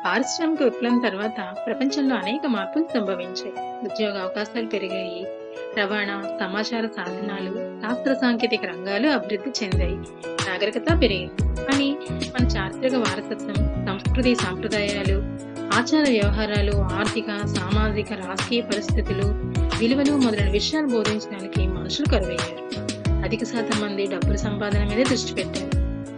పారిశ్రామిక విప్లవం తర్వాత ప్రపంచంలో అనేక మార్పులు సంభవించాయి. ఉద్యోగ అవకాశాలు పెరిగాయి. రవాణా, సమాచార సాధనాలు, శాస్త్ర సాంకేతిక రంగాలు అభివృద్ధి చెందాయి. నాగరికత పెరిగింది. కానీ మన చారిత్రక వారసత్వం, సంస్కృతి సాంప్రదాయాలు, ఆచార వ్యవహారాలు, ఆర్థిక, సామాజిక, రాజకీయ పరిస్థితులు, విలువలు మొదలైన విషయాలు బోధించడానికి మనుషులు కరువయ్యారు. అధిక శాతం మంది డబ్బుల సంపాదన మీద దృష్టి పెట్టారు.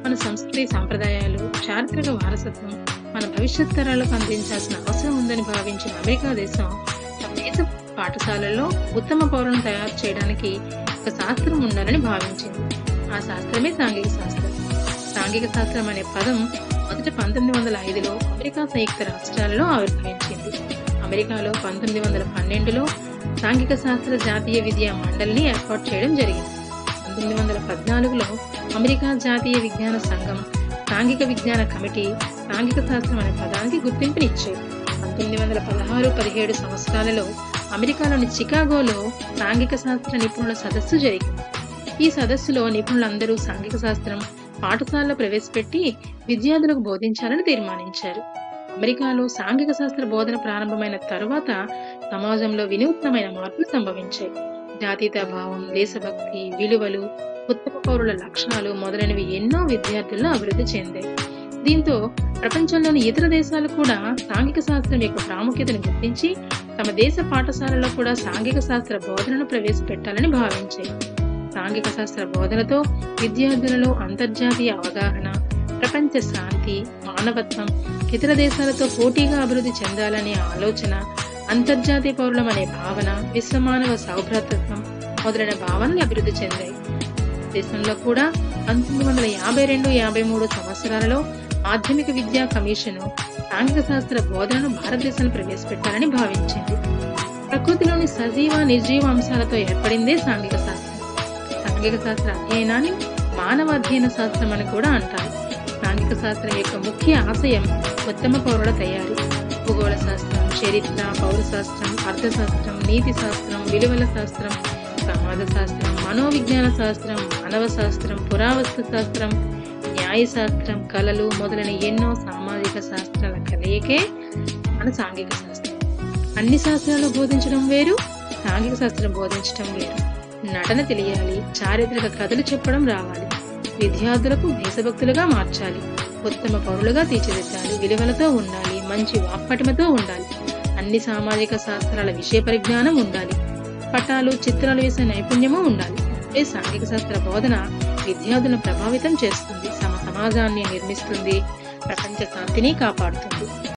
మన సంస్కృతి సాంప్రదాయాలు, చారిత్రక వారసత్వం మన భవిష్యత్ తరాలకు అందించాల్సిన అవసరం ఉందని భావించిన అమెరికా దేశం తమ దేశ పాఠశాలల్లో ఉత్తమ పౌరులను తయారు చేయడానికి ఒక శాస్త్రం ఉండాలని భావించింది. ఆ శాస్త్రమే సాంఘిక శాస్త్రం. సాంఘిక శాస్త్రం అనే పదం మొదట 1905లో అమెరికా సంయుక్త రాష్ట్రాలలో ఆవిర్భవించింది. అమెరికాలో 1912లో సాంఘిక శాస్త్ర జాతీయ విద్యా మండలిని ఏర్పాటు చేయడం జరిగింది. 1914లో అమెరికా జాతీయ విజ్ఞాన సంఘం, సాంఘిక విజ్ఞాన కమిటీ సాంఘిక శాస్త్రం అనే పదానికి గుర్తింపునిచ్చాయి. 1916-17 సంవత్సరాలలో అమెరికాలోని చికాగోలో సాంఘిక శాస్త్ర నిపుణుల సదస్సు జరిగింది. ఈ సదస్సులో నిపుణులందరూ సాంఘిక శాస్త్రం పాఠశాలలో ప్రవేశపెట్టి విద్యార్థులకు బోధించాలని తీర్మానించారు. అమెరికాలో సాంఘిక శాస్త్ర బోధన ప్రారంభమైన తరువాత సమాజంలో వినూత్నమైన మార్పులు సంభవించాయి. జాతీయతా భావం, దేశభక్తి, విలువలు, ఉత్తమ పౌరుల లక్షణాలు మొదలైనవి ఎన్నో విద్యార్థుల్లో అభివృద్ధి చెందాయి. దీంతో ప్రపంచంలోని ఇతర దేశాలు కూడా సాంఘిక శాస్త్రం యొక్క ప్రాముఖ్యతను గుర్తించి తమ దేశ పాఠశాలలో కూడా సాంఘిక శాస్త్ర బోధనను ప్రవేశపెట్టాలని భావించాయి. సాంఘిక శాస్త్ర బోధనతో విద్యార్థులలో అంతర్జాతీయ అవగాహన, ప్రపంచ శాంతి, మానవత్వం, ఇతర దేశాలతో పోటీగా అభివృద్ధి చెందాలనే ఆలోచన, అంతర్జాతీయ పౌరులం అనే భావన, విశ్వమానవ సౌభ్రాతృత్వం మొదలైన భావనలు అభివృద్ధి చెందాయి. దేశంలో కూడా 1952-53 సంవత్సరాలలో మాధ్యమిక విద్యా కమిషను సాంఘిక శాస్త్ర బోధనను భారతదేశంలో ప్రవేశపెట్టాలని భావించింది. ప్రకృతిలోని సజీవ, నిర్జీవ అంశాలతో ఏర్పడిందే సాంఘిక శాస్త్రం. సాంఘిక శాస్త్ర అధ్యయనాన్ని మానవ అధ్యయన శాస్త్రం అని కూడా అంటారు. సాంఘిక శాస్త్రం యొక్క ముఖ్య ఆశయం ఉత్తమ పౌరుల తయారీ. భూగోళ శాస్త్రం, చరిత్ర, పౌరశాస్త్రం, అర్థశాస్త్రం, నీతి శాస్త్రం, విలువల శాస్త్రం, సమాజ శాస్త్రం, మనోవిజ్ఞాన శాస్త్రం, మానవ శాస్త్రం, పురావస్తు శాస్త్రం, న్యాయశాస్త్రం, కళలు మొదలైన ఎన్నో సామాజిక శాస్త్రాల కలయికే మన సాంఘిక శాస్త్రం. అన్ని శాస్త్రాలు బోధించడం వేరు, సాంఘిక శాస్త్రం బోధించడం వేరు. నటన తెలియాలి, చారిత్రక కథలు చెప్పడం రావాలి, విద్యార్థులకు దేశభక్తులుగా మార్చాలి, ఉత్తమ పౌరులుగా తీర్చిదిద్దాలి, విలువలతో ఉండాలి, మంచి వాక్పటిమతో ఉండాలి, అన్ని సామాజిక శాస్త్రాల విషయ పరిజ్ఞానం ఉండాలి, పటాలు, చిత్రాలు వేసే నైపుణ్యము ఉండాలి. ఈ సాంఘిక శాస్త్ర బోధన విద్యార్థులను ప్రభావితం చేస్తుంది, సమాజాన్ని నిర్మిస్తుంది, ప్రపంచ శాంతిని కాపాడుతుంది.